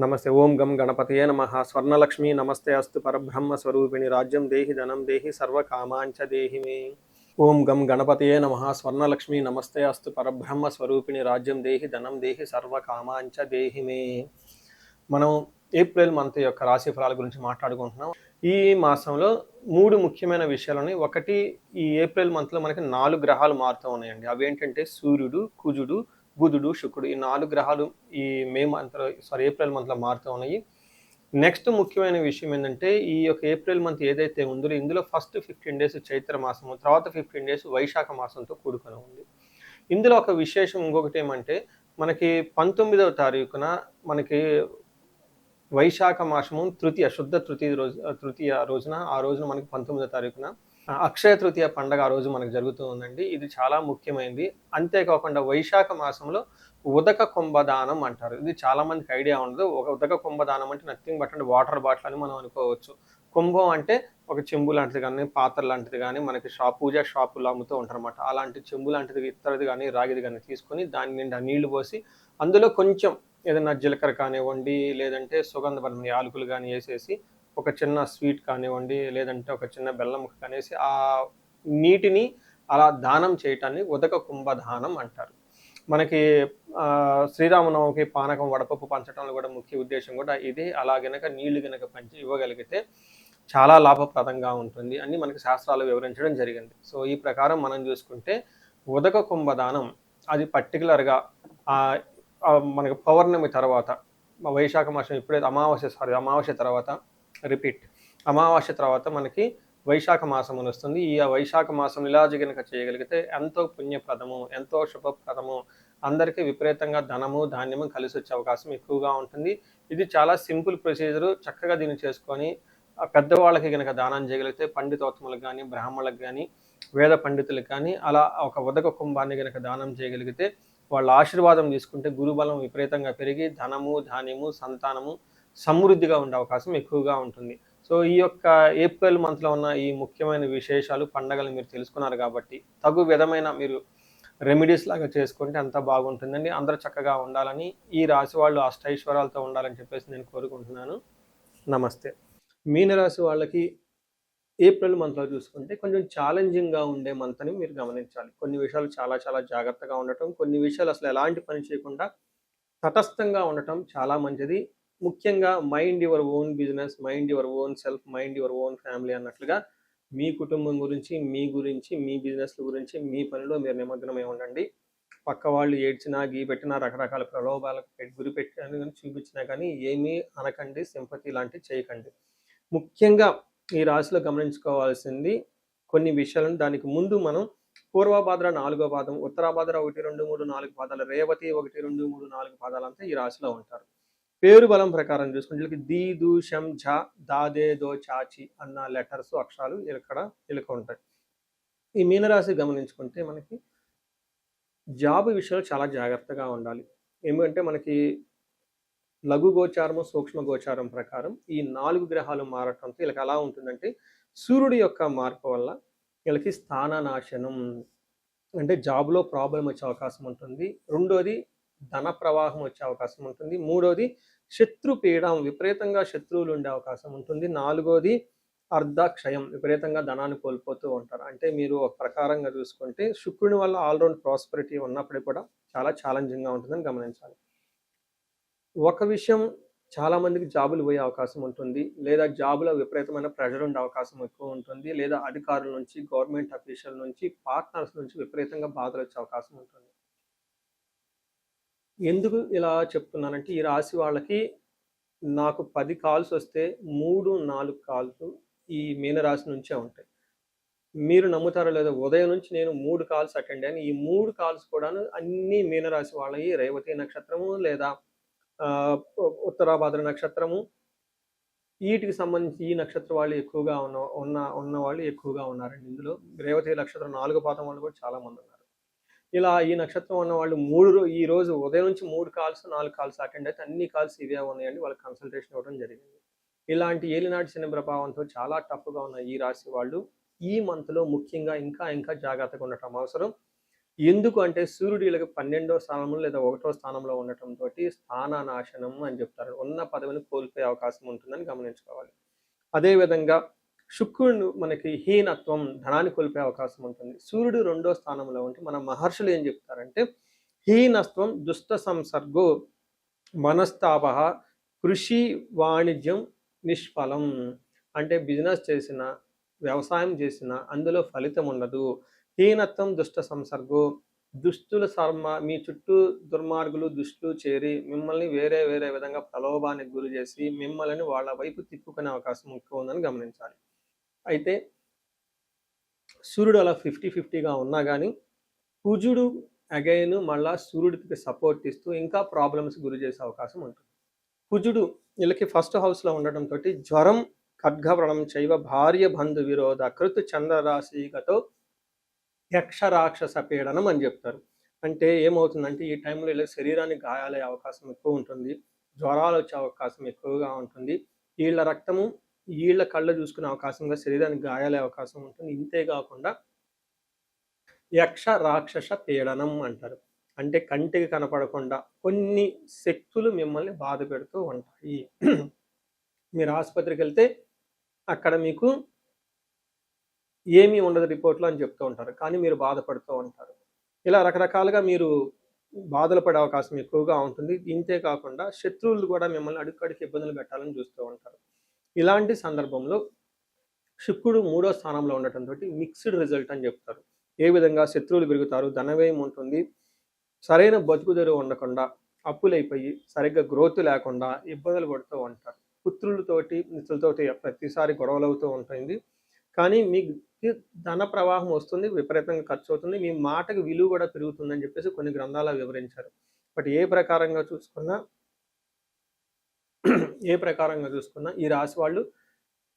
నమస్తే. ఓం గం గణపతయే నమః. స్వర్ణలక్ష్మి నమస్తే అస్తు పరబ్రహ్మ స్వరూపిణి రాజ్యం దేహి ధనం దేహి సర్వకామాంచ దేహి మే. ఓం గం గణపతయే నమః. స్వర్ణలక్ష్మి నమస్తే అస్తు పరబ్రహ్మ స్వరూపిణి రాజ్యం దేహి ధనం దేహి సర్వకామాంచ దేహి మే. మనం ఏప్రిల్ మంత్ యొక్క రాశి ఫలాల గురించి మాట్లాడుకుంటున్నాం. ఈ మాసంలో 3 ముఖ్యమైన విషయాలని. ఒకటి, ఈ ఏప్రిల్ మంత్లో మనకి 4 గ్రహాలు మారుతూ ఉన్నాయండి. అవేంటంటే సూర్యుడు, కుజుడు, బుధుడు, శుక్రుడు. ఈ 4 గ్రహాలు ఈ ఏప్రిల్ మంత్లో మారుతూ ఉన్నాయి. నెక్స్ట్ ముఖ్యమైన విషయం ఏంటంటే, ఈ యొక్క ఏప్రిల్ మంత్ ఏదైతే ఉందో ఇందులో ఫస్ట్ 15 డేస్ చైత్ర మాసము, తర్వాత 15 డేస్ వైశాఖ మాసంతో కూడుకొని ఉంది. ఇందులో ఒక విశేషం ఇంకొకటి ఏమంటే, మనకి 19వ తారీఖున మనకి వైశాఖ మాసము శుద్ధ తృతీయ రోజున, ఆ రోజున మనకి 19వ తారీఖున అక్షయ తృతీయ పండగ ఆ రోజు మనకు జరుగుతూ ఉందండి. ఇది చాలా ముఖ్యమైనది. అంతేకాకుండా వైశాఖ మాసంలో ఉదక కుంభదానం అంటారు. ఇది చాలా మందికి ఐడియా ఉండదు. ఒక ఉదక కుంభదానం అంటే నథింగ్ బట్ అంటే వాటర్ బాటిల్ అని మనం అనుకోవచ్చు. కుంభం అంటే ఒక చెంబు లాంటిది కానీ, పాత్ర లాంటిది కానీ మనకి పూజా షాపుల్లో అమ్ముతూ ఉంటారన్నమాట. అలాంటి చెంబు లాంటిది, ఇత్తడిది కానీ, రాగిది కానీ తీసుకొని దాని నిండా నీళ్లు పోసి అందులో కొంచెం ఏదైనా జీలకర్ర కానివ్వండి, లేదంటే సుగంధభరిత యాలకులు కానీ వేసేసి, ఒక చిన్న స్వీట్ కానివ్వండి, లేదంటే ఒక చిన్న బెల్లం ముక్క కనేసి ఆ నీటిని అలా దానం చేయటాన్ని ఉదక కుంభదానం అంటారు. మనకి శ్రీరామనవమికి పానకం వడపప్పు పంచడంలో కూడా ముఖ్య ఉద్దేశం కూడా ఇదే. అలా గనక నీళ్లు గనక పంచి ఇవ్వగలిగితే చాలా లాభప్రదంగా ఉంటుంది అని మనకి శాస్త్రాలు వివరించడం జరిగింది. సో ఈ ప్రకారం మనం చూసుకుంటే ఉదక కుంభదానం అది పర్టికులర్గా మనకి పౌర్ణమి తర్వాత, వైశాఖ మాసం ఎప్పుడైతే అమావాస్య తర్వాత అమావాస్య తర్వాత మనకి వైశాఖ మాసం అని వస్తుంది. ఈ వైశాఖ మాసం ఇలా గనక చేయగలిగితే ఎంతో పుణ్యప్రదము, ఎంతో శుభప్రదము, అందరికీ విపరీతంగా ధనము ధాన్యము కలిసి వచ్చే అవకాశం ఎక్కువగా ఉంటుంది. ఇది చాలా సింపుల్ ప్రొసీజరు. చక్కగా దీన్ని చేసుకొని పెద్దవాళ్ళకి గనక దానం చేయగలిగితే, పండితోత్తములకు కానీ, బ్రాహ్మణులకు కానీ, వేద పండితులకు కానీ అలా ఒక ఉదక కుంభాన్ని గనక దానం చేయగలిగితే, వాళ్ళ ఆశీర్వాదం తీసుకుంటే గురుబలం విపరీతంగా పెరిగి ధనము ధాన్యము సంతానము సమృద్ధిగా ఉండే అవకాశం ఎక్కువగా ఉంటుంది. సో ఈ యొక్క ఏప్రిల్ మంత్లో ఉన్న ఈ ముఖ్యమైన విశేషాలు, పండగలు మీరు తెలుసుకున్నారు కాబట్టి తగు విధమైన మీరు రెమెడీస్ లాగా చేసుకుంటే అంత బాగుంటుందండి. అందరూ చక్కగా ఉండాలని, ఈ రాశి వాళ్ళు అష్టైశ్వర్యాలతో ఉండాలని చెప్పేసి నేను కోరుకుంటున్నాను. నమస్తే. మీనరాశి వాళ్ళకి ఏప్రిల్ మంత్లో చూసుకుంటే కొంచెం ఛాలెంజింగ్గా ఉండే మంత్ అని మీరు గమనించాలి. కొన్ని విషయాలు చాలా చాలా జాగ్రత్తగా ఉండటం, కొన్ని విషయాలు అసలు ఎలాంటి పని చేయకుండా తటస్థంగా ఉండటం చాలా మంచిది. ముఖ్యంగా mind your own business, mind your own self, mind your own family అన్నట్లుగా మీ కుటుంబం గురించి, మీ బిజినెస్ల గురించి, మీ పనిలో మీరు నిమగ్నమై ఉండండి. పక్క వాళ్ళు ఏడ్చినా, గీపెట్టినా, రకరకాల ప్రలోభాలకు గురిపెట్టినా చూపించినా కానీ ఏమీ అనకండి, సింపతి లాంటివి చేయకండి. ముఖ్యంగా ఈ రాశిలో గమనించుకోవాల్సింది కొన్ని విషయాలను. దానికి ముందు మనం పూర్వభాద్ర 4వ పాదం, ఉత్తరాభాద్ర 1, 2, 3, 4 పాదాలు, రేవతి 1, 2, 3, 4 పాదాలంతా ఈ రాశిలో ఉంటారు. పేరు బలం ప్రకారం చూసుకుంటే దీ, దు, షం, ఝ, దా, దే, దో, చాచి అన్న లెటర్స్, అక్షరాలు ఇలక ఉంటాయి. ఈ మీనరాశి గమనించుకుంటే మనకి జాబ్ విషయాలు చాలా జాగ్రత్తగా ఉండాలి. ఏమంటే మనకి లఘు గోచారము, సూక్ష్మ గోచారం ప్రకారం ఈ 4 గ్రహాలు మారటంతో వీళ్ళకి ఎలా ఉంటుందంటే, సూర్యుడి యొక్క మార్పు వల్ల వీళ్ళకి స్థాననాశనం అంటే జాబ్లో ప్రాబ్లం వచ్చే అవకాశం ఉంటుంది. రెండోది ధన ప్రవాహం వచ్చే అవకాశం ఉంటుంది. మూడోది శత్రుపీడం, విపరీతంగా శత్రువులు ఉండే అవకాశం ఉంటుంది. నాలుగోది అర్ధక్షయం, విపరీతంగా ధనాన్ని కోల్పోతూ ఉంటారు. అంటే మీరు ఒక ప్రకారంగా చూసుకుంటే శుక్రుని వల్ల ఆల్రౌండ్ ప్రాస్పరిటీ ఉన్నప్పటికీ కూడా చాలా ఛాలెంజింగ్గా ఉంటుందని గమనించాలి. ఒక విషయం, చాలా మందికి జాబులు పోయే అవకాశం ఉంటుంది, లేదా జాబులో విపరీతమైన ప్రెషర్ ఉండే అవకాశం ఎక్కువ ఉంటుంది, లేదా అధికారుల నుంచి, గవర్నమెంట్ అఫీషియల్ నుంచి, పార్ట్నర్స్ నుంచి విపరీతంగా బాధలు వచ్చే అవకాశం ఉంటుంది. ఎందుకు ఇలా చెప్తున్నానంటే, ఈ రాశి వాళ్ళకి నాకు 10 కాల్స్ వస్తే 3-4 కాల్స్ ఈ మీనరాశి నుంచే ఉంటాయి. మీరు నమ్ముతారో లేదో, ఉదయం నుంచి నేను 3 కాల్స్ అటెండ్ అయ్యాను. ఈ 3 కాల్స్ కూడాను అన్ని మీనరాశి వాళ్ళవి. రేవతి నక్షత్రము లేదా ఉత్తరాభాద్ర నక్షత్రము, వీటికి సంబంధించి ఈ నక్షత్రం వాళ్ళు ఎక్కువగా ఉన్న వాళ్ళు ఎక్కువగా ఉన్నారండి. ఇందులో రేవతి నక్షత్రం 4 పాదం వాళ్ళు కూడా చాలా మంది ఉన్నారు. ఇలా ఈ నక్షత్రం ఉన్న వాళ్ళు ఈ రోజు ఉదయం నుంచి 3 కాల్స్ 4 కాల్స్ అటెండ్ అయితే అన్ని కాల్స్ ఇవే ఉన్నాయండి. వాళ్ళకి కన్సల్టేషన్ ఇవ్వడం జరిగింది. ఇలాంటి ఏలినాటి శని ప్రభావంతో చాలా టఫ్గా ఉన్న ఈ రాశి వాళ్ళు ఈ మంత్లో ముఖ్యంగా ఇంకా జాగ్రత్తగా ఉండటం అవసరం. ఎందుకు అంటే సూర్యుడు వీళ్ళకి 12వ స్థానంలో లేదా 1వ స్థానంలో ఉండటంతో స్థాన నాశనం అని చెప్తారు. ఉన్న పదవిని కోల్పోయే అవకాశం ఉంటుందని గమనించుకోవాలి. అదేవిధంగా శుక్రుడు మనకి హీనత్వం, ధనాన్ని కోల్పోయే అవకాశం ఉంటుంది. సూర్యుడు 2వ స్థానంలో ఉంటే మన మహర్షులు ఏం చెప్తారంటే హీనత్వం దుష్ట సంసర్గో మనస్తాప కృషి వాణిజ్యం నిష్ఫలం. అంటే బిజినెస్ చేసిన, వ్యవసాయం చేసిన అందులో ఫలితం ఉండదు. హీనత్వం దుష్ట సంసర్గో, దుష్టుల మీ చుట్టూ దుర్మార్గులు దుష్టులు చేరి మిమ్మల్ని వేరే వేరే విధంగా ప్రలోభానికి గురి చేసి మిమ్మల్ని వాళ్ళ వైపు తిప్పుకునే అవకాశం ఎక్కువ ఉందని గమనించాలి. అయితే సూర్యుడు అలా 50-50గా ఉన్నా కానీ కుజుడు అగైన్ మళ్ళా సూర్యుడికి సపోర్ట్ ఇస్తూ ఇంకా ప్రాబ్లమ్స్ గురి చేసే అవకాశం ఉంటుంది. కుజుడు వీళ్ళకి ఫస్ట్ హౌస్లో ఉండటంతో జ్వరం ఖడ్గవ్రణం చైవ భార్య బంధు విరోధ కృతు చంద్రరాశిగతో యక్ష రాక్షస పీడనం అని చెప్తారు. అంటే ఏమవుతుందంటే ఈ టైంలో ఇలా శరీరానికి గాయాలయ్యే అవకాశం ఎక్కువ ఉంటుంది, జ్వరాలు వచ్చే అవకాశం ఎక్కువగా ఉంటుంది, వీళ్ళ రక్తము వీళ్ళ కళ్ళు చూసుకునే అవకాశంగా శరీరానికి గాయాలయ్యే అవకాశం ఉంటుంది. ఇంతేకాకుండా యక్ష రాక్షస పీడనం అంటారు. అంటే కంటికి కనపడకుండా కొన్ని శక్తులు మిమ్మల్ని బాధ పెడుతూ ఉంటాయి. మీరు ఆసుపత్రికి వెళ్తే అక్కడ మీకు ఏమీ ఉండదు రిపోర్ట్లో అని చెప్తూ ఉంటారు, కానీ మీరు బాధపడుతూ ఉంటారు. ఇలా రకరకాలుగా మీరు బాధలు పడే అవకాశం ఎక్కువగా ఉంటుంది. ఇంతే కాకుండా శత్రువులు కూడా మిమ్మల్ని అడుక్కడికి ఇబ్బందులు పెట్టాలని చూస్తూ ఉంటారు. ఇలాంటి సందర్భంలో శుక్రుడు 3వ స్థానంలో ఉండటంతో మిక్స్డ్ రిజల్ట్ అని చెప్తారు. ఏ విధంగా శత్రువులు పెరుగుతారు, ధనవ్యయం ఉంటుంది, సరైన బతుకుదెరువు ఉండకుండా అప్పులైపోయి సరిగ్గా గ్రోత్ లేకుండా ఇబ్బందులు పడుతూ ఉంటారు. పుత్రులతోటి మిత్రులతోటి ప్రతిసారి గొడవలు అవుతూ ఉంటుంది. కానీ మీకు ధన ప్రవాహం వస్తుంది, విపరీతంగా ఖర్చు అవుతుంది, మీ మాటకు విలువ కూడా పెరుగుతుందని చెప్పేసి కొన్ని గ్రంథాలు వివరించారు. బట్ ఏ ప్రకారంగా చూసుకున్నా ఈ రాశి వాళ్ళు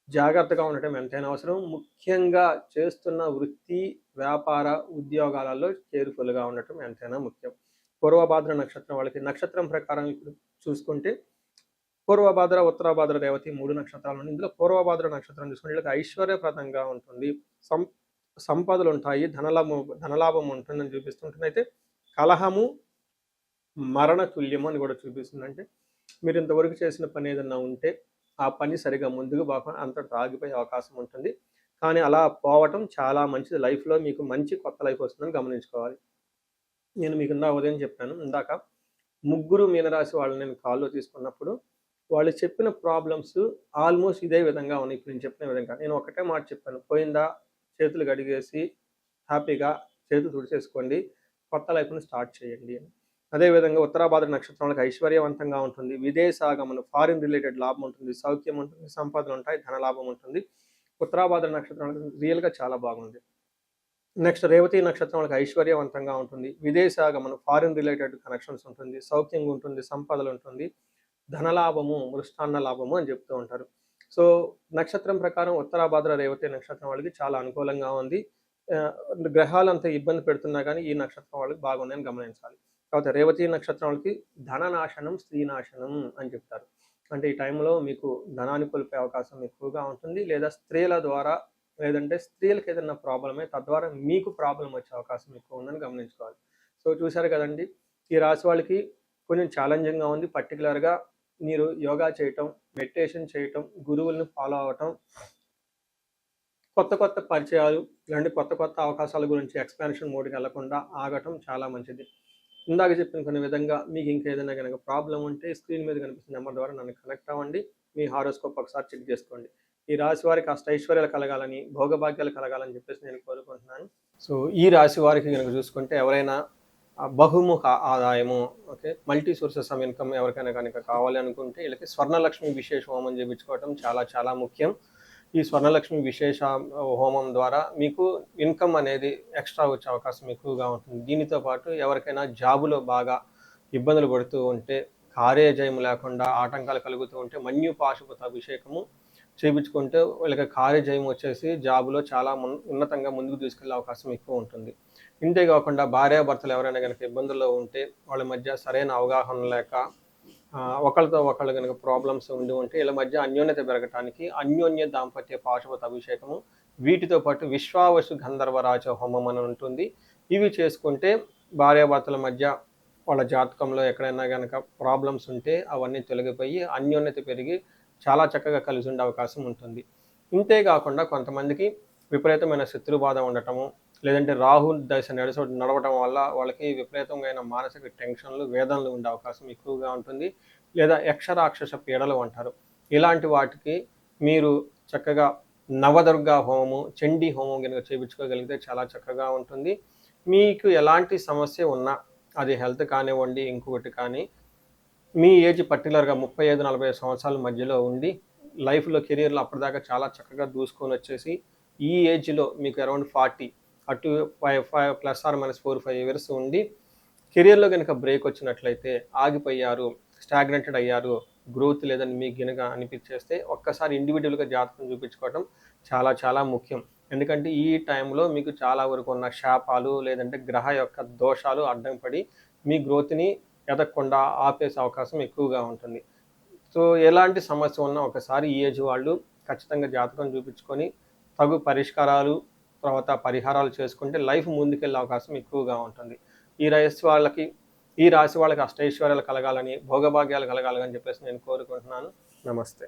జాగ్రత్తగా ఉండటం ఎంతైనా అవసరం. ముఖ్యంగా చేస్తున్న వృత్తి వ్యాపార ఉద్యోగాలలో కేర్ఫుల్గా ఉండటం ఎంతైనా ముఖ్యం. పూర్వభాద్ర నక్షత్రం వాళ్ళకి నక్షత్రం ప్రకారం ఇప్పుడు చూసుకుంటే పూర్వభాద్ర ఉత్తరాభాద్ర రేవతి 3 నక్షత్రాలు ఉన్నాయి. ఇందులో పూర్వభాద్ర నక్షత్రం చూసుకుంటే వీళ్ళకి ఐశ్వర్యప్రదంగా ఉంటుంది, సంపదలు ఉంటాయి, ధనలాభం ఉంటుందని చూపిస్తుంటుంది. అయితే కలహము మరణ తుల్యము అని కూడా చూపిస్తుంది. అంటే మీరు ఇంతవరకు చేసిన పని ఏదన్నా ఉంటే ఆ పని సరిగా ముందుకు పోకుండా అంతటితో ఆగిపోయే అవకాశం ఉంటుంది. కానీ అలా పోవటం చాలా మంచిది. లైఫ్లో మీకు మంచి కొత్త లైఫ్ వస్తుందని గమనించుకోవాలి. నేను మీకు ఉదయం చెప్పాను, ఇందాక 3 మీనరాశి వాళ్ళని నేను కాల్లో తీసుకున్నప్పుడు వాళ్ళు చెప్పిన ప్రాబ్లమ్స్ ఆల్మోస్ట్ ఇదే విధంగా ఉన్నాయి. ఇప్పుడు నేను చెప్పిన విధంగా నేను ఒకటే మాట చెప్పాను, పోయిందా చేతులు గడిగేసి హ్యాపీగా చేతులు తుడిచేసుకోండి, కొత్త లైఫ్ను స్టార్ట్ చేయండి అని. అదేవిధంగా ఉత్తరాభాద్ర నక్షత్రం వాళ్ళకి ఐశ్వర్యవంతంగా ఉంటుంది, విదేశాగమనం ఫారిన్ రిలేటెడ్ లాభం ఉంటుంది, సౌఖ్యం ఉంటుంది, సంపదలు ఉంటాయి, ధనలాభం ఉంటుంది. ఉత్తరాభాద్ర నక్షత్రం రియల్గా చాలా బాగుంది. నెక్స్ట్ రేవతి నక్షత్రం వాళ్ళకి ఐశ్వర్యవంతంగా ఉంటుంది, విదేశాగమనం ఫారిన్ రిలేటెడ్ కనెక్షన్స్ ఉంటుంది, సౌఖ్యంగా ఉంటుంది, సంపదలు ఉంటుంది, ధనలాభము మృష్టాన్న లాభము అని చెప్తూ ఉంటారు. సో నక్షత్రం ప్రకారం ఉత్తరాభాద్ర రేవతి నక్షత్రం వాళ్ళకి చాలా అనుకూలంగా ఉంది. గ్రహాలు అంత ఇబ్బంది పెడుతున్నా కానీ ఈ నక్షత్రం వాళ్ళకి బాగుందని గమనించాలి. కాబట్టి రేవతి నక్షత్రం వాళ్ళకి ధననాశనం స్త్రీనాశనం అని చెప్తారు. అంటే ఈ టైంలో మీకు ధనాన్ని కోల్పోయే అవకాశం ఎక్కువగా ఉంటుంది, లేదా స్త్రీల ద్వారా లేదంటే స్త్రీలకు ఏదైనా ప్రాబ్లమే తద్వారా మీకు ప్రాబ్లం వచ్చే అవకాశం ఎక్కువ ఉందని గమనించుకోవాలి. సో చూశారు కదండి, ఈ రాశి వాళ్ళకి కొంచెం ఛాలెంజింగ్గా ఉంది. పర్టికులర్గా మీరు యోగా చేయటం, మెడిటేషన్ చేయటం, గురువులను ఫాలో అవ్వటం, కొత్త పరిచయాలు ఇలాంటి కొత్త అవకాశాల గురించి ఎక్స్పాన్షన్ మోడ్కి వెళ్లకుండా ఆగటం చాలా మంచిది. ఇందాక చెప్పిన కొన్ని విధంగా మీకు ఇంకేదైనా కనుక ప్రాబ్లం ఉంటే స్క్రీన్ మీద కనిపిస్తున్న నెంబర్ ద్వారా నన్ను కనెక్ట్ అవ్వండి. మీ హారోస్కోప్ ఒకసారి చెక్ చేసుకోండి. ఈ రాశి వారికి అష్టైశ్వర్యాలు కలగాలని, భోగభాగ్యాలు కలగాలని చెప్పేసి నేను కోరుకుంటున్నాను. సో ఈ రాశి వారికి కనుక చూసుకుంటే ఎవరైనా బహుముఖ ఆదాయము, okay, multi sources of income ఎవరికైనా కనుక కావాలి అనుకుంటే వీళ్ళకి స్వర్ణలక్ష్మి విశేష హోమం చేయించుకోవటం చాలా ముఖ్యం. ఈ స్వర్ణలక్ష్మి విశేష హోమం ద్వారా మీకు ఇన్కమ్ అనేది ఎక్స్ట్రా వచ్చే అవకాశం ఎక్కువగా ఉంటుంది. దీనితో పాటు ఎవరికైనా జాబులో బాగా ఇబ్బందులు పడుతూ ఉంటే, కార్యజయం లేకుండా ఆటంకాలు కలుగుతూ ఉంటే మన్యు పాశుపత అభిషేకము చేయించుకుంటే వీళ్ళకి కార్యజయం వచ్చేసి జాబులో చాలా ఉన్నతంగా ముందుకు తీసుకెళ్లే అవకాశం ఎక్కువ ఉంటుంది. ఇంతేకాకుండా భార్యాభర్తలు ఎవరైనా కనుక ఇబ్బందుల్లో ఉంటే, వాళ్ళ మధ్య సరైన అవగాహన లేక ఒకళ్ళతో ఒకళ్ళు కనుక ప్రాబ్లమ్స్ ఉంటే వీళ్ళ మధ్య అన్యోన్యత పెరగటానికి అన్యోన్య దాంపత్య పాశుపత అభిషేకము, వీటితో పాటు విశ్వావసు గంధర్వరాజ హోమం అని ఉంటుంది. ఇవి చేసుకుంటే భార్యాభర్తల మధ్య వాళ్ళ జాతకంలో ఎక్కడైనా కనుక ప్రాబ్లమ్స్ ఉంటే అవన్నీ తొలగిపోయి అన్యోన్యత పెరిగి చాలా చక్కగా కలిసి ఉండే అవకాశం ఉంటుంది. ఇంతే కాకుండా కొంతమందికి విపరీతమైన శత్రుబాధ ఉండటము, లేదంటే రాహు దశ నడవటం వల్ల వాళ్ళకి విపరీతమైన మానసిక టెన్షన్లు, వేదనలు ఉండే అవకాశం ఎక్కువగా ఉంటుంది. లేదా యక్షరాక్షస పీడలు అంటారు. ఇలాంటి వాటికి మీరు చక్కగా నవదుర్గా హోమము, చండీ హోమం కనుక చేయించుకోగలిగితే చాలా చక్కగా ఉంటుంది. మీకు ఎలాంటి సమస్య ఉన్నా, అది హెల్త్ కానివ్వండి, ఇంకొకటి కానీ, మీ ఏజ్ పర్టికులర్గా 35-40 సంవత్సరాల మధ్యలో ఉండి లైఫ్లో కెరియర్లో అప్పటిదాకా చాలా చక్కగా దూసుకొని వచ్చేసి ఈ ఏజ్లో మీకు అరౌండ్ 40 అటు 5 ప్లస్ ఆర్ మైనస్ 4-5 ఇయర్స్ ఉండి కెరియర్లో కనుక బ్రేక్ వచ్చినట్లయితే ఆగిపోయారు, స్టాగ్నెంటెడ్ అయ్యారు, గ్రోత్ లేదని మీకు గనుక అనిపించేస్తే ఒక్కసారి ఇండివిజువల్గా జాతకం చూపించుకోవడం చాలా చాలా ముఖ్యం. ఎందుకంటే ఈ టైంలో మీకు చాలా వరకు ఉన్న శాపాలు లేదంటే గ్రహ యొక్క దోషాలు అడ్డం పడి మీ గ్రోత్ని ఎదగకుండా ఆపేసే అవకాశం ఎక్కువగా ఉంటుంది. సో ఎలాంటి సమస్య ఉన్నా ఒకసారి ఈ ఏజ్ వాళ్ళు ఖచ్చితంగా జాతకం చూపించుకొని తగు పరిష్కారాలు తర్వాత పరిహారాలు చేసుకుంటే లైఫ్ ముందుకెళ్ళే అవకాశం ఎక్కువగా ఉంటుంది. ఈ రాశి వాళ్ళకి అష్టైశ్వర్యాలు కలగాలని, భోగభాగ్యాలు కలగాలని చెప్పేసి నేను కోరుకుంటున్నాను. నమస్తే.